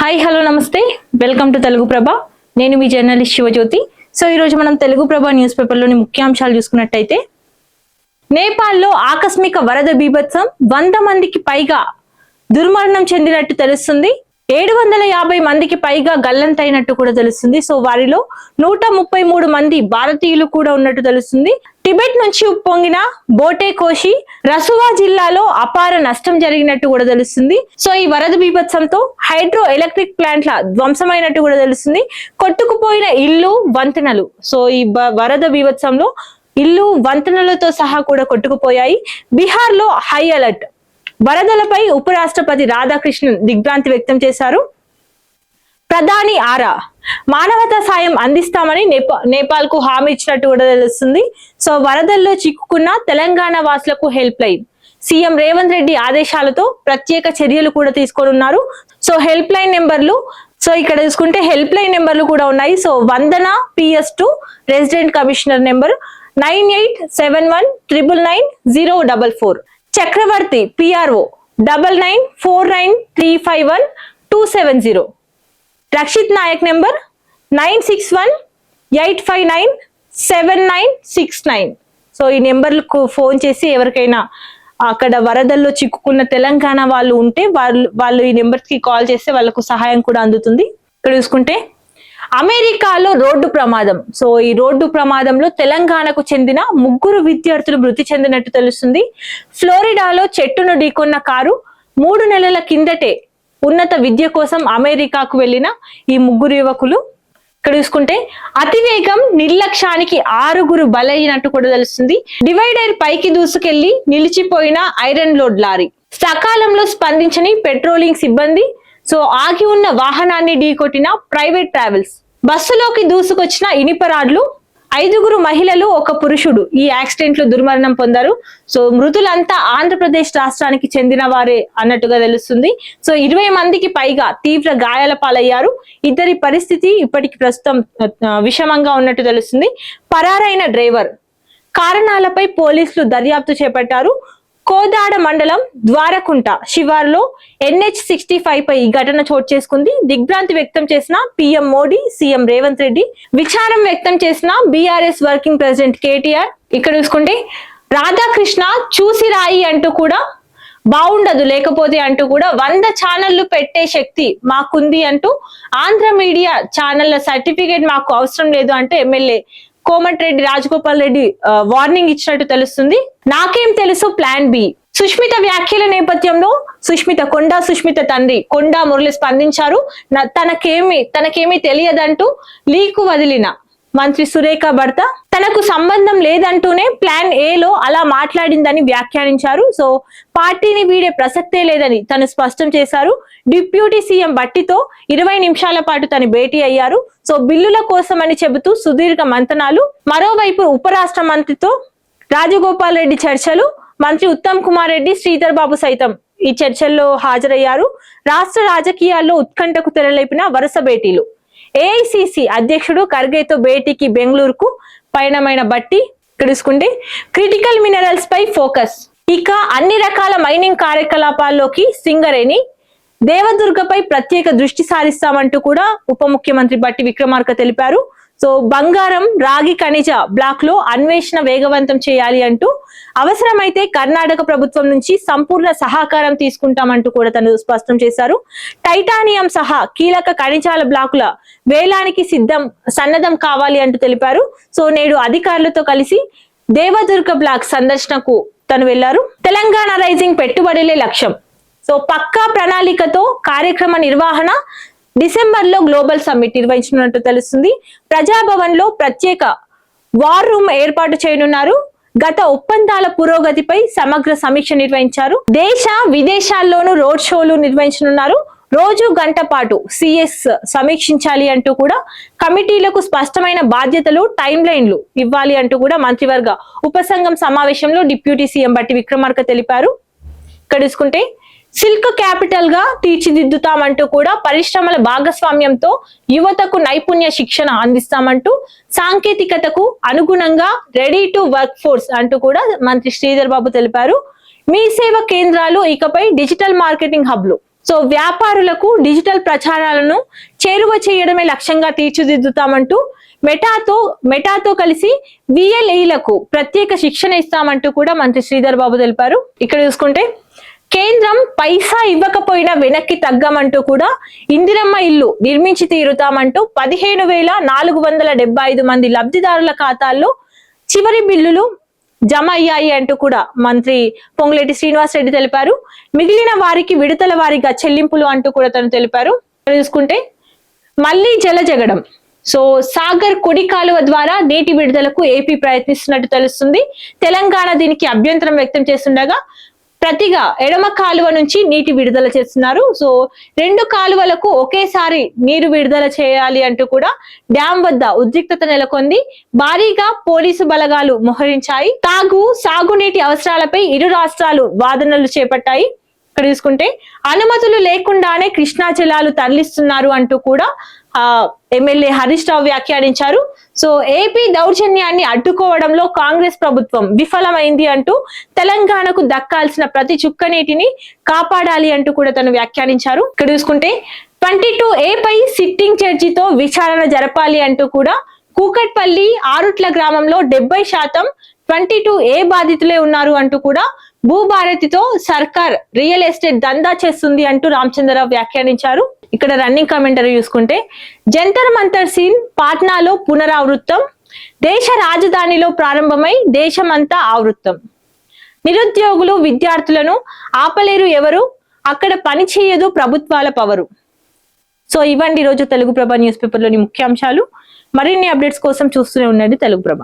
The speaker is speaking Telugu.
హాయ్ హలో నమస్తే వెల్కమ్ టు తెలుగు ప్రభ. నేను మీ జర్నలిస్ట్ శివజ్యోతి. సో ఈరోజు మనం తెలుగు ప్రభ న్యూస్ పేపర్లోని ముఖ్యాంశాలు చూసుకున్నట్టయితే, నేపాల్లో ఆకస్మిక వరద బీభత్సం, 100 మందికి పైగా దుర్మరణం చెందినట్టు తెలుస్తుంది. 750 మందికి పైగా గల్లంతైనట్టు కూడా తెలుస్తుంది. సో వారిలో 133 మంది భారతీయులు కూడా ఉన్నట్టు తెలుస్తుంది. టిబెట్ నుంచి ఉప్పొంగిన బోటే కోషి రసువా జిల్లాలో అపార నష్టం జరిగినట్టు కూడా తెలుస్తుంది. సో ఈ వరద బీభత్సంతో హైడ్రో ఎలక్ట్రిక్ ప్లాంట్ల ధ్వంసమైనట్టు కూడా తెలుస్తుంది. కొట్టుకుపోయిన ఇల్లు, వంతెనలు. సో ఈ వరద బీభత్సంలో ఇల్లు, వంతెనలతో సహా కూడా కొట్టుకుపోయాయి. బీహార్ లో హై అలర్ట్. వరదలపై ఉపరాష్ట్రపతి రాధాకృష్ణన్ దిగ్భ్రాంతి వ్యక్తం చేశారు. ప్రధాని ఆరా మానవతా సాయం అందిస్తామని నేపాల్ కు హామీ ఇచ్చినట్టు కూడా తెలుస్తుంది. సో వరదల్లో చిక్కుకున్న తెలంగాణ వాసులకు help line. CM Revanth Reddy ఆదేశాలతో ప్రత్యేక చర్యలు కూడా తీసుకోనున్నారు. సో హెల్ప్ లైన్ నెంబర్లు, సో ఇక్కడ చూసుకుంటే హెల్ప్ లైన్ నెంబర్లు కూడా ఉన్నాయి. So Vandana PS2 resident commissioner number 9871999044. Chakravarthy PRO 9949351270. Rakshit Nayak number 9618597969. So ఈ నెంబర్లకు ఫోన్ చేసి ఎవరికైనా అక్కడ వరదల్లో చిక్కుకున్న తెలంగాణ వాళ్ళు ఉంటే వాళ్ళు ఈ నెంబర్ కి కాల్ చేస్తే వాళ్ళకు సహాయం కూడా అందుతుంది. ఇక్కడ చూసుకుంటే అమెరికాలో రోడ్డు ప్రమాదం. సో ఈ రోడ్డు ప్రమాదంలో తెలంగాణకు చెందిన 3 విద్యార్థులు మృతి చెందినట్టు తెలుస్తుంది. ఫ్లోరిడాలో చెట్టును ఢీకొన్న కారు 3 నెలల కిందటే ఉన్నత విద్య కోసం అమెరికాకు వెళ్లిన ఈ 3 యువకులు. ఇక్కడ చూసుకుంటే అతివేగం నిర్లక్ష్యానికి 6 బలైనట్టు కూడా తెలుస్తుంది. డివైడర్ పైకి దూసుకెళ్లి నిలిచిపోయిన ఐరన్ లోడ్ లారీ. సకాలంలో స్పందించని పెట్రోలింగ్ సిబ్బంది. సో ఆగి ఉన్న వాహనాన్ని ఢీకొట్టిన ప్రైవేట్ ట్రావెల్స్. బస్సులోకి దూసుకొచ్చిన ఇనుపరాడ్లు. 5 మహిళలు, 1 పురుషుడు ఈ యాక్సిడెంట్ లో దుర్మరణం పొందారు. సో మృతులంతా ఆంధ్రప్రదేశ్ రాష్ట్రానికి చెందిన వారే అన్నట్టుగా తెలుస్తుంది. సో 20 మందికి పైగా తీవ్ర గాయాల పాలయ్యారు. ఇద్దరి పరిస్థితి ఇప్పటికి ప్రస్తుతం విషమంగా ఉన్నట్టు తెలుస్తుంది. పరారైన డ్రైవర్. కారణాలపై పోలీసులు దర్యాప్తు చేపట్టారు. కోదాడ మండలం ద్వారకుంట శివార్లో NH65 పై ఈ ఘటన చోటు చేసుకుంది. దిగ్భ్రాంతి వ్యక్తం చేసిన PM మోడీ, సీఎం రేవంత్ రెడ్డి. విచారం వ్యక్తం చేసిన BRS వర్కింగ్ ప్రెసిడెంట్ KTR. ఇక్కడ చూసుకుంటే రాధాకృష్ణ చూసి రాయి అంటూ కూడా బాగుండదు లేకపోతే అంటూ కూడా 100 ఛానళ్లు పెట్టే శక్తి మాకుంది అంటూ ఆంధ్ర మీడియా ఛానళ్ల సర్టిఫికేట్ మాకు అవసరం లేదు అంటే ఎమ్మెల్యే కోమటిరెడ్డి రాజగోపాల్ రెడ్డి వార్నింగ్ ఇచ్చినట్టు తెలుస్తుంది. నాకేం తెలుసు ప్లాన్ బి. సుష్మిత వ్యాఖ్యల నేపథ్యంలో సుష్మిత తండ్రి కొండా మురళి స్పందించారు. తనకేమీ తెలియదంటూ లీకు వదిలిన మంత్రి సురేఖ భర్త తనకు సంబంధం లేదంటూనే ప్లాన్ ఏలో అలా మాట్లాడిందని వ్యాఖ్యానించారు. సో పార్టీని వీడే ప్రసక్తే లేదని తను స్పష్టం చేశారు. డిప్యూటీ సీఎం బట్టితో 20 నిమిషాల పాటు తను భేటీ అయ్యారు. సో బిల్లుల కోసమని చెబుతూ సుదీర్ఘ మంతనాలు. మరోవైపు ఉపరాష్ట్ర మంత్రితో రాజగోపాల్ రెడ్డి చర్చలు. మంత్రి ఉత్తమ్ కుమార్ రెడ్డి, శ్రీధర్ బాబు సైతం ఈ చర్చల్లో హాజరయ్యారు. రాష్ట్ర రాజకీయాల్లో ఉత్కంఠకు తెరలేపిన వరుస భేటీలు. AICC అధ్యక్షుడు ఖర్గేతో భేటీకి బెంగళూరుకు పయనమైన బట్టి. ఇక్కడ చూసుకుంటే క్రిటికల్ మినరల్స్ పై ఫోకస్. ఇక అన్ని రకాల మైనింగ్ కార్యకలాపాల్లోకి సింగరేణి. దేవదుర్గపై ప్రత్యేక దృష్టి సారిస్తామంటూ కూడా ఉప ముఖ్యమంత్రి బట్టి విక్రమార్క తెలిపారు. సో బంగారం, రాగి ఖనిజ బ్లాక్ లో అన్వేషణ వేగవంతం చేయాలి అంటూ అవసరమైతే కర్ణాటక ప్రభుత్వం నుంచి సంపూర్ణ సహకారం తీసుకుంటామంటూ కూడా తను స్పష్టం చేశారు. టైటానియం సహా కీలక ఖనిజాల బ్లాకుల వేలానికి సన్నద్ధం కావాలి అంటూ తెలిపారు. సో నేడు అధికారులతో కలిసి దేవదుర్గ బ్లాక్ సందర్శనకు తను వెళ్లారు. తెలంగాణ రైజింగ్ పెట్టుబడులే లక్ష్యం. సో పక్కా ప్రణాళికతో కార్యక్రమ నిర్వహణ. డిసెంబర్లో గ్లోబల్ సమ్మిట్ నిర్వహించనున్నట్టు తెలుస్తుంది. ప్రజాభవన్ లో ప్రత్యేక వార్ రూమ్ ఏర్పాటు చేయనున్నారు. గత ఒప్పందాల పురోగతిపై సమగ్ర సమీక్ష నిర్వహించారు. దేశ విదేశాల్లోనూ రోడ్ షోలు నిర్వహించనున్నారు. రోజు గంట పాటు CS సమీక్షించాలి అంటూ కూడా కమిటీలకు స్పష్టమైన బాధ్యతలు, టైం లైన్లు ఇవ్వాలి అంటూ కూడా మంత్రివర్గ ఉపసంఘం సమావేశంలో డిప్యూటీ సీఎం బట్టి విక్రమార్క తెలిపారు. ఇక్కడ చూసుకుంటే సిల్క్ క్యాపిటల్ గా తీర్చిదిద్దుతామంటూ కూడా పరిశ్రమల భాగస్వామ్యంతో యువతకు నైపుణ్య శిక్షణ అందిస్తామంటూ సాంకేతికతకు అనుగుణంగా రెడీ టు వర్క్ ఫోర్స్ అంటూ కూడా మంత్రి శ్రీధర్ బాబు తెలిపారు. మీ సేవ కేంద్రాలు ఇకపై డిజిటల్ మార్కెటింగ్ హబ్లు. సో వ్యాపారులకు డిజిటల్ ప్రచారాలను చేరువ చేయడమే లక్ష్యంగా తీర్చిదిద్దుతామంటూ మెటాతో కలిసి విఎల్ఈలకు ప్రత్యేక శిక్షణ ఇస్తామంటూ కూడా మంత్రి శ్రీధర్ బాబు తెలిపారు. ఇక్కడ చూసుకుంటే కేంద్రం పైసా ఇవ్వకపోయినా వెనక్కి తగ్గమంటూ కూడా ఇందిరమ్మ ఇల్లు నిర్మించి తీరుతామంటూ 15,475 మంది లబ్ధిదారుల ఖాతాల్లో చివరి బిల్లులు జమ అయ్యాయి అంటూ కూడా మంత్రి పొంగులేటి శ్రీనివాస్ రెడ్డి తెలిపారు. మిగిలిన వారికి విడతల వారీగా చెల్లింపులు అంటూ కూడా తను తెలిపారు. చూసుకుంటే మళ్లీ జలజగడం. సో సాగర్ కుడి కాలువ ద్వారా నీటి విడుదలకు ఏపీ ప్రయత్నిస్తున్నట్టు తెలుస్తుంది. తెలంగాణ దీనికి అభ్యంతరం వ్యక్తం చేస్తుండగా ప్రతిగా ఎడమ కాలువ నుంచి నీటి విడుదల చేస్తున్నారు. సో 2 కాలువలకు ఒకేసారి నీరు విడుదల చేయాలి అంటూ కూడా డ్యాం వద్ద ఉద్రిక్తత నెలకొంది. భారీగా పోలీసు బలగాలు మోహరించాయి. సాగునీటి అవసరాలపై ఇరు రాష్ట్రాలు వాదనలు చేపట్టాయి. ఇక్కడ చూసుకుంటే అనుమతులు లేకుండానే కృష్ణా జలాలు తరలిస్తున్నారు అంటూ కూడా ఎమ్మెల్యే హరీష్ రావు వ్యాఖ్యానించారు. సో ఏపీ దౌర్జన్యాన్ని అడ్డుకోవడంలో కాంగ్రెస్ ప్రభుత్వం విఫలమైంది అంటూ తెలంగాణకు దక్కాల్సిన ప్రతి చుక్క నీటిని కాపాడాలి అంటూ కూడా తను వ్యాఖ్యానించారు. ఇక్కడ చూసుకుంటే 22A పై సిట్టింగ్ జడ్జితో విచారణ జరపాలి అంటూ కూడా కూకట్పల్లి ఆరుట్ల గ్రామంలో 70% 22A బాధితులే ఉన్నారు అంటూ కూడా భూభారతితో సర్కార్ రియల్ ఎస్టేట్ దందా చేస్తుంది అంటూ రామచంద్రరావు వ్యాఖ్యానించారు. ఇక్కడ రన్నింగ్ కామెంటరీ చూసుకుంటే జంతర్ మంతర్ సీన్ పాట్నాలో పునరావృతం, దేశ రాజధానిలో ప్రారంభమై దేశమంతా ఆవృతం, నిరుద్యోగులు విద్యార్థులను ఆపలేరు ఎవరు, అక్కడ పని చేయదు ప్రభుత్వాల పవరు. సో ఇవ్వండి ఈరోజు తెలుగు ప్రభ న్యూస్ పేపర్ లోని ముఖ్యాంశాలు. మరిన్ని అప్డేట్స్ కోసం చూస్తూనే ఉండండి తెలుగు ప్రభ.